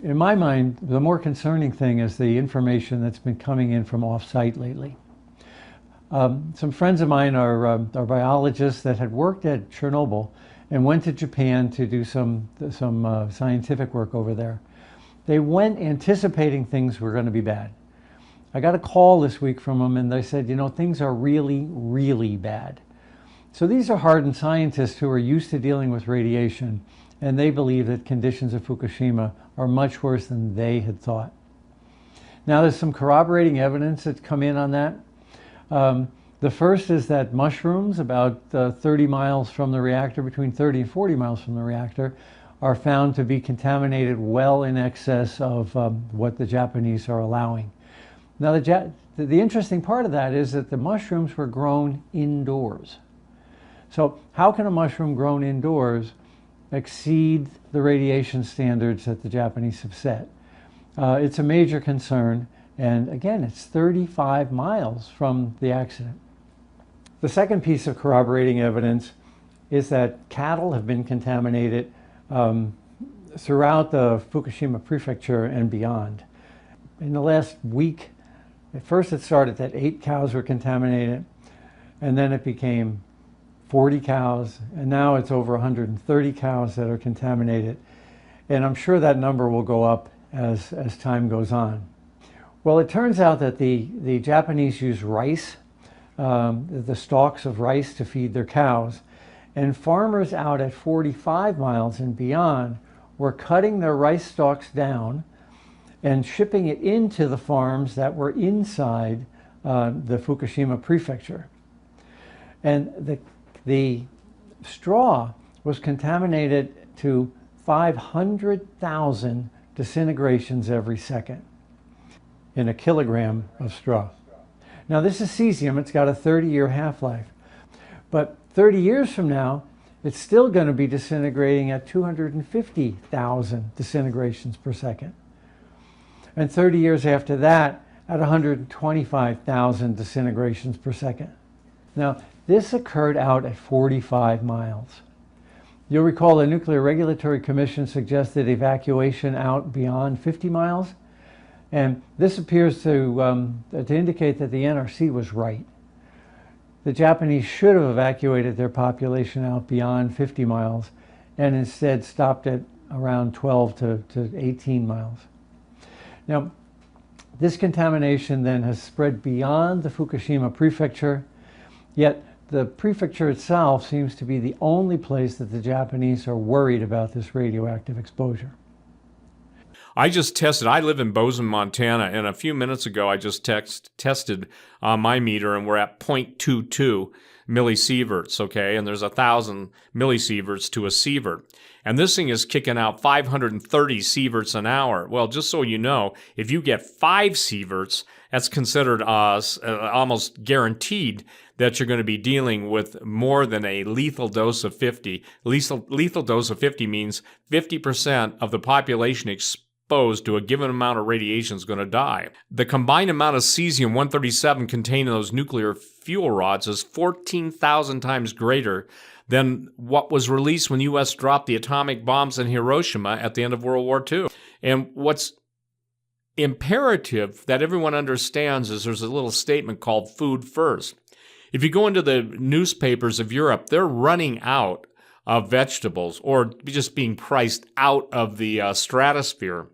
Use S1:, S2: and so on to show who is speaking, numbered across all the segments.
S1: in my mind, the more concerning thing is the information that's been coming in from off-site lately. Some friends of mine are biologists that had worked at Chernobyl and went to Japan to do some scientific work over there. They went anticipating things were going to be bad. I got a call this week from them and they said, you know, things are really, really bad. So these are hardened scientists who are used to dealing with radiation, and they believe that conditions at Fukushima are much worse than they had thought. Now there's some corroborating evidence that's come in on that. The first is that mushrooms about 30 miles from the reactor, between 30 and 40 miles from the reactor, are found to be contaminated well in excess of what the Japanese are allowing. Now the interesting part of that is that the mushrooms were grown indoors. So how can a mushroom grown indoors exceed the radiation standards that the Japanese have set? It's a major concern, and again, it's 35 miles from the accident. The second piece of corroborating evidence is that cattle have been contaminated throughout the Fukushima prefecture and beyond. In the last week, at first it started that 8 cows were contaminated, and then it became 40 cows, and now it's over 130 cows that are contaminated. And I'm sure that number will go up as time goes on. Well, it turns out that the Japanese use rice, the stalks of rice, to feed their cows. And farmers out at 45 miles and beyond were cutting their rice stalks down and shipping it into the farms that were inside the Fukushima prefecture. And the straw was contaminated to 500,000 disintegrations every second in a kilogram of straw. Now this is cesium, it's got a 30-year half-life, but 30 years from now, it's still going to be disintegrating at 250,000 disintegrations per second. And 30 years after that, at 125,000 disintegrations per second. Now, this occurred out at 45 miles. You'll recall the Nuclear Regulatory Commission suggested evacuation out beyond 50 miles. And this appears to indicate that the NRC was right. The Japanese should have evacuated their population out beyond 50 miles and instead stopped at around 12 to 18 miles. Now, this contamination then has spread beyond the Fukushima prefecture, yet the prefecture itself seems to be the only place that the Japanese are worried about this radioactive exposure.
S2: I just tested. I live in Bozeman, Montana, and a few minutes ago I just tested my meter, and we're at 0.22 millisieverts, okay? And there's 1,000 millisieverts to a sievert. And this thing is kicking out 530 sieverts an hour. Well, just so you know, if you get 5 sieverts, that's considered almost guaranteed that you're going to be dealing with more than a lethal dose of 50. Lethal dose of 50 means 50% of the population exposed to a given amount of radiation is going to die. The combined amount of cesium-137 contained in those nuclear fuel rods is 14,000 times greater than what was released when the U.S. dropped the atomic bombs in Hiroshima at the end of World War II. And what's imperative that everyone understands is there's a little statement called food first. If you go into the newspapers of Europe, they're running out of vegetables or just being priced out of the stratosphere.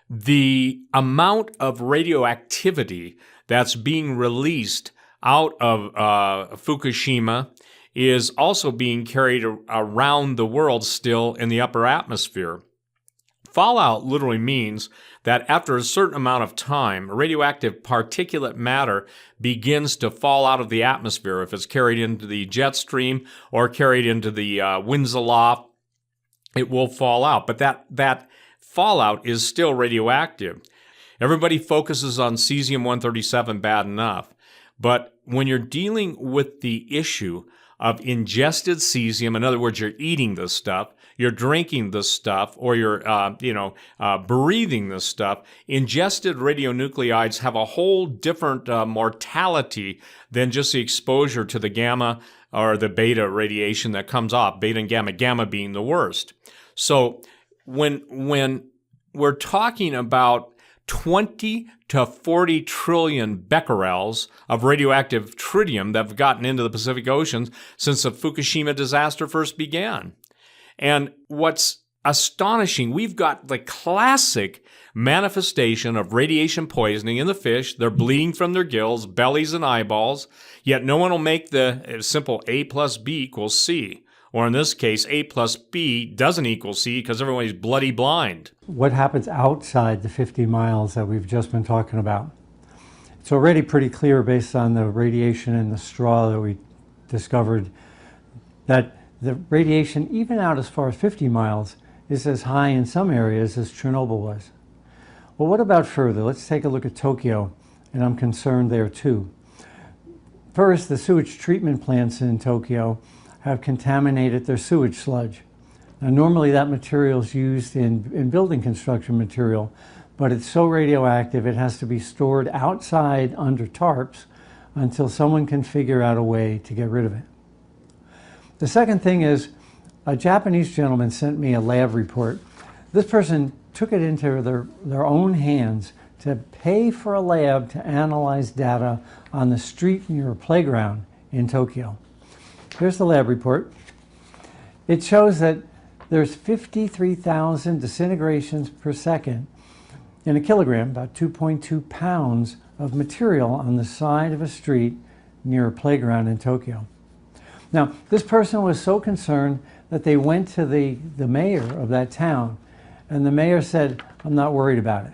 S2: The amount of radioactivity that's being released out of Fukushima is also being carried around the world still in the upper atmosphere. Fallout literally means that after a certain amount of time, radioactive particulate matter begins to fall out of the atmosphere. If it's carried into the jet stream or carried into the winds aloft, it will fall out. But that fallout is still radioactive. Everybody focuses on cesium-137 bad enough. But when you're dealing with the issue of ingested cesium, in other words, you're eating this stuff, you're drinking this stuff, or you're breathing this stuff, ingested radionuclides have a whole different mortality than just the exposure to the gamma or the beta radiation that comes off, beta and gamma being the worst. So when we're talking about 20 to 40 trillion becquerels of radioactive tritium that have gotten into the Pacific Ocean since the Fukushima disaster first began. And what's astonishing, we've got the classic manifestation of radiation poisoning in the fish. They're bleeding from their gills, bellies, and eyeballs, yet no one will make the simple A plus B equals C. Or in this case, A plus B doesn't equal C because everybody's bloody blind.
S1: What happens outside the 50 miles that we've just been talking about? It's already pretty clear based on the radiation in the straw that we discovered that the radiation, even out as far as 50 miles, is as high in some areas as Chernobyl was. Well, what about further? Let's take a look at Tokyo, and I'm concerned there too. First, the sewage treatment plants in Tokyo have contaminated their sewage sludge. Now, normally that material is used in building construction material, but it's so radioactive it has to be stored outside under tarps until someone can figure out a way to get rid of it. The second thing is, a Japanese gentleman sent me a lab report. This person took it into their own hands to pay for a lab to analyze data on the street near a playground in Tokyo. Here's the lab report. It shows that there's 53,000 disintegrations per second in a kilogram, about 2.2 pounds of material on the side of a street near a playground in Tokyo. Now, this person was so concerned that they went to the mayor of that town, and the mayor said, "I'm not worried about it."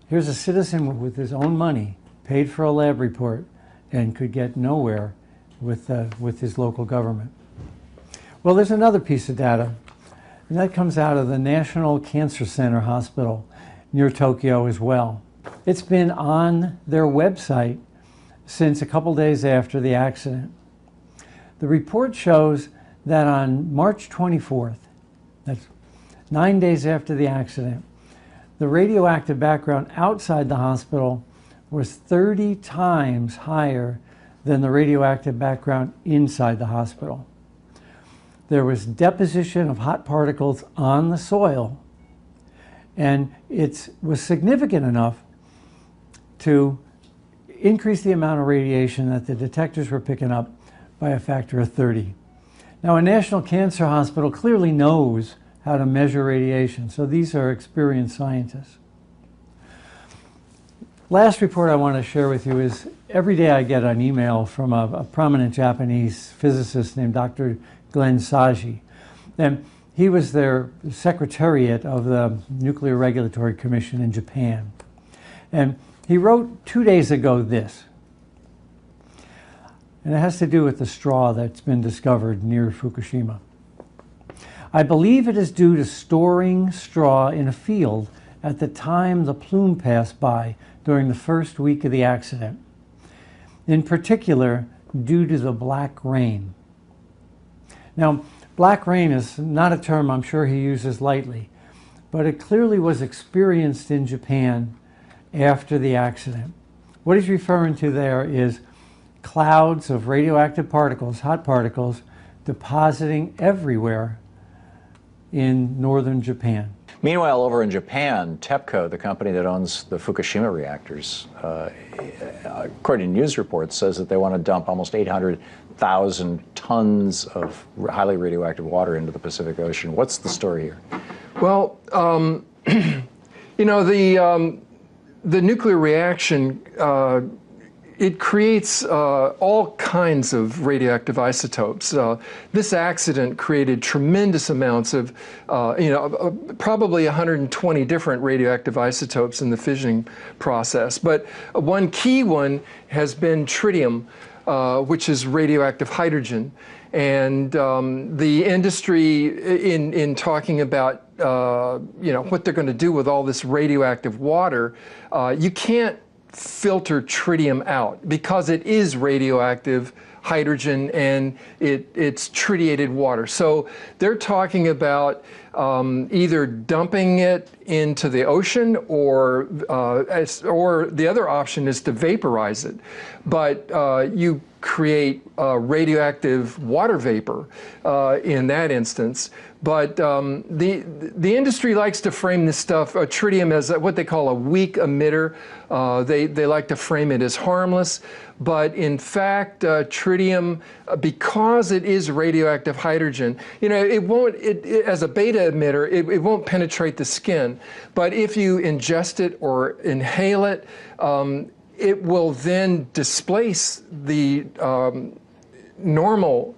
S1: Here's a citizen with his own money, paid for a lab report, and could get nowhere with his local government. Well, there's another piece of data, and that comes out of the National Cancer Center Hospital near Tokyo as well. It's been on their website since a couple days after the accident. The report shows that on March 24th, that's 9 days after the accident, the radioactive background outside the hospital was 30 times higher than the radioactive background inside the hospital. There was deposition of hot particles on the soil, and it was significant enough to increase the amount of radiation that the detectors were picking up by a factor of 30. Now, a National Cancer Hospital clearly knows how to measure radiation, so these are experienced scientists. Last report I want to share with you is every day I get an email from a prominent Japanese physicist named Dr. Glenn Saji. And he was their secretariat of the Nuclear Regulatory Commission in Japan. And he wrote 2 days ago this, and it has to do with the straw that's been discovered near Fukushima. "I believe it is due to storing straw in a field at the time the plume passed by during the first week of the accident. In particular, due to the black rain." Now, black rain is not a term I'm sure he uses lightly, but it clearly was experienced in Japan after the accident. What he's referring to there is clouds of radioactive particles, hot particles, depositing everywhere in northern Japan.
S3: Meanwhile, over in Japan, TEPCO, the company that owns the Fukushima reactors, according to news reports, says that they want to dump almost 800,000 tons of highly radioactive water into the Pacific Ocean. What's the story here?
S4: Well, you know, the nuclear reaction, it creates all kinds of radioactive isotopes. This accident created tremendous amounts of, probably 120 different radioactive isotopes in the fissioning process. But one key one has been tritium, which is radioactive hydrogen. And the industry, in talking about what they're going to do with all this radioactive water, you can't filter tritium out because it is radioactive hydrogen and it's tritiated water. So they're talking about either dumping it into the ocean, or the other option is to vaporize it. But you create radioactive water vapor in that instance. But the industry likes to frame this stuff, tritium, as what they call a weak emitter. They like to frame it as harmless. But in fact, tritium, because it is radioactive hydrogen, it won't, as a beta emitter, it won't penetrate the skin. But if you ingest it or inhale it, it will then displace the normal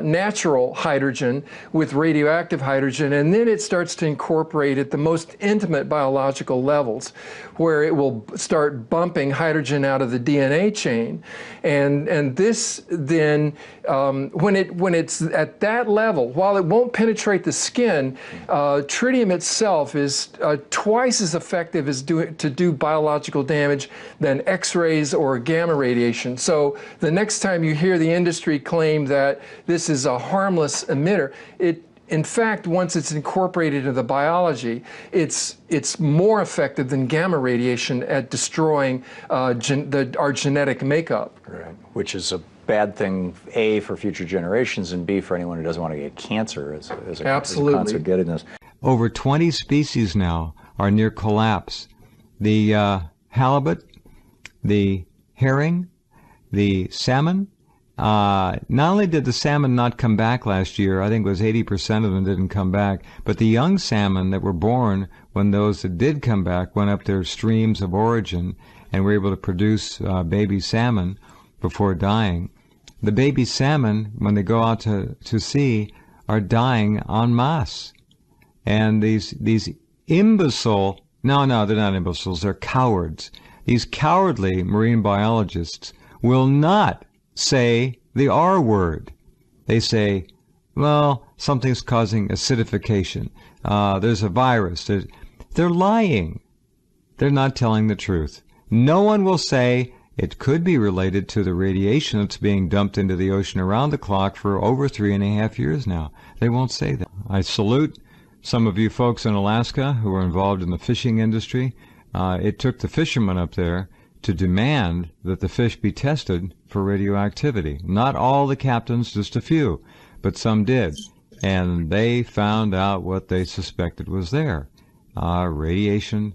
S4: natural hydrogen with radioactive hydrogen, and then it starts to incorporate at the most intimate biological levels, where it will start bumping hydrogen out of the DNA chain. And this then, when it's at that level, while it won't penetrate the skin, tritium itself is twice as effective as to do biological damage than X-rays or gamma radiation. So the next time you hear the industry claim that this is a harmless emitter, in fact, once it's incorporated into the biology, it's more effective than gamma radiation at destroying our genetic makeup.
S3: Right. Which is a bad thing, A, for future generations, and B, for anyone who doesn't want to get cancer as a consequence of getting this.
S5: Over 20 species now are near collapse. The halibut, the herring, the salmon. Not only did the salmon not come back last year, I think it was 80% of them didn't come back, but the young salmon that were born when those that did come back went up their streams of origin and were able to produce baby salmon before dying. The baby salmon, when they go out to sea, are dying en masse. And these imbecile, no, they're not imbeciles, they're cowards. These cowardly marine biologists will not say the R word. They say, well, something's causing acidification. There's a virus. They're lying. They're not telling the truth. No one will say it could be related to the radiation that's being dumped into the ocean around the clock for over 3.5 years now. They won't say that. I salute some of you folks in Alaska who are involved in the fishing industry. It took the fishermen up there to demand that the fish be tested for radioactivity. Not all the captains, just a few, but some did. And they found out what they suspected was there. Radiation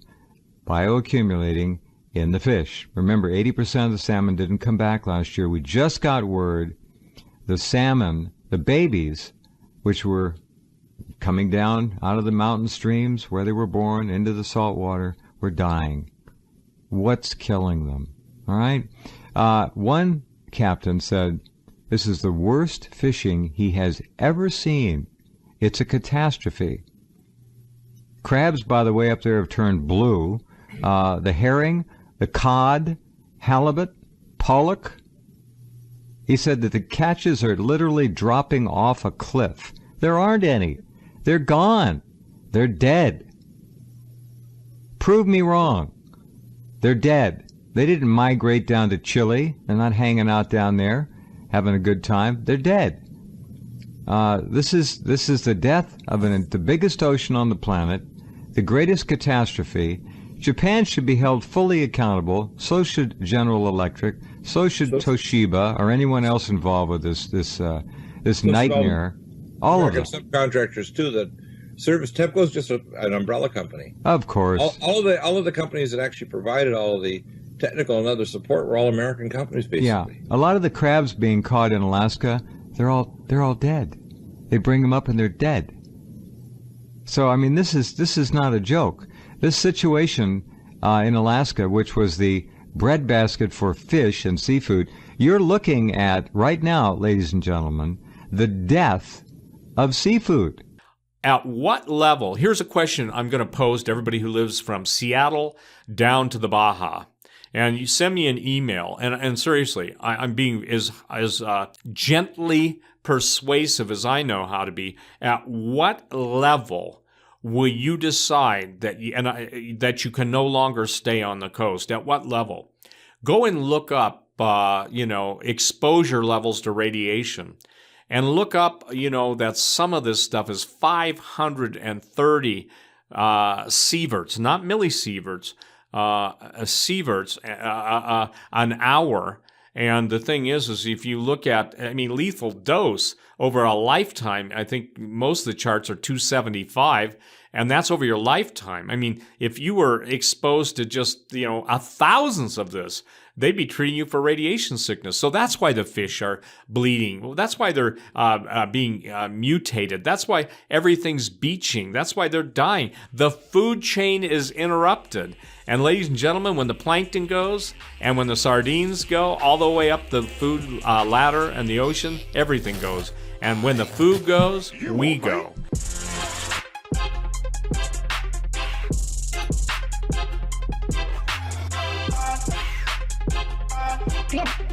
S5: bioaccumulating in the fish. Remember, 80% of the salmon didn't come back last year. We just got word the salmon, the babies, which were coming down out of the mountain streams where they were born into the salt water, were dying. What's killing them? All right. One captain said, this is the worst fishing he has ever seen. It's a catastrophe. Crabs, by the way, up there have turned blue. The herring, the cod, halibut, pollock. He said that the catches are literally dropping off a cliff. There aren't any. They're gone. They're dead. Prove me wrong. They're dead. They didn't migrate down to Chile. They're not hanging out down there, having a good time. They're dead. This is the death of the biggest ocean on the planet, the greatest catastrophe. Japan should be held fully accountable. So should General Electric. So should Toshiba or anyone else involved with this nightmare. All of them.
S6: Subcontractors too that service. TEPCO is just an umbrella company.
S5: Of course.
S6: All of the companies that actually provided all of the technical and other support were all American companies, basically.
S5: Yeah, a lot of the crabs being caught in Alaska, they're all dead. They bring them up and they're dead. So I mean, this is not a joke. This situation in Alaska, which was the breadbasket for fish and seafood, you're looking at right now, ladies and gentlemen, the death of seafood.
S2: At what level? Here's a question I'm going to pose to everybody who lives from Seattle down to the Baja. And you send me an email, and seriously, I'm being as gently persuasive as I know how to be. At what level will you decide that that you can no longer stay on the coast? At what level? Go and look up exposure levels to radiation. And look up, that some of this stuff is 530 sieverts, not millisieverts, sieverts an hour. And the thing is if you look at, lethal dose over a lifetime, I think most of the charts are 275, and that's over your lifetime. If you were exposed to just, thousands of this, they'd be treating you for radiation sickness. So that's why the fish are bleeding. Well, that's why they're being mutated. That's why everything's beaching. That's why they're dying. The food chain is interrupted. And ladies and gentlemen, when the plankton goes and when the sardines go all the way up the food ladder and the ocean, everything goes. And when the food goes, we go.
S7: Yeah.